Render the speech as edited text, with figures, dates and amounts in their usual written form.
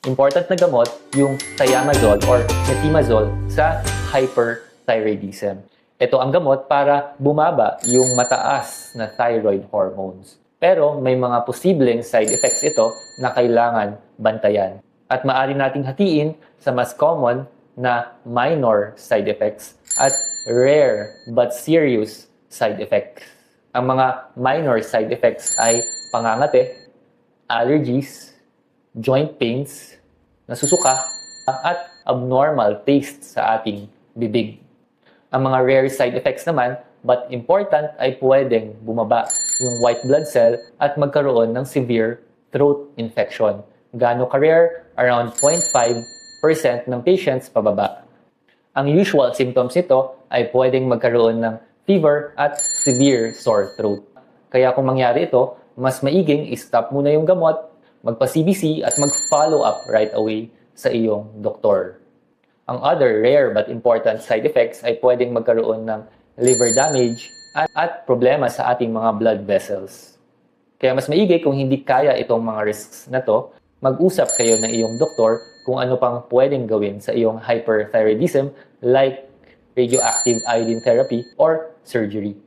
important na gamot yung thiamazole or methimazole sa hyperthyroidism. Ito ang gamot para bumaba yung mataas na thyroid hormones. Pero may mga posibleng side effects ito na kailangan bantayan. At maaari nating hatiin sa mas common na minor side effects at rare but serious side effects. Ang mga minor side effects ay pangangate, allergies, joint pains, nasusuka, at abnormal taste sa ating bibig. Ang mga rare side effects naman, but important, ay pwedeng bumaba yung white blood cell at magkaroon ng severe throat infection. Gaano ka-rare? Around 0.5% ng patients pababa. Ang usual symptoms nito ay pwedeng magkaroon ng fever at severe sore throat. Kaya kung mangyari ito, mas maiging i-stop muna yung gamot, magpa-CBC at mag-follow up right away sa iyong doktor. Ang other rare but important side effects ay pwedeng magkaroon ng liver damage at problema sa ating mga blood vessels. Kaya mas maigi kung hindi kaya itong mga risks na to, mag-usap kayo ng iyong doktor kung ano pang pwedeng gawin sa iyong hyperthyroidism like radioactive iodine therapy or surgery.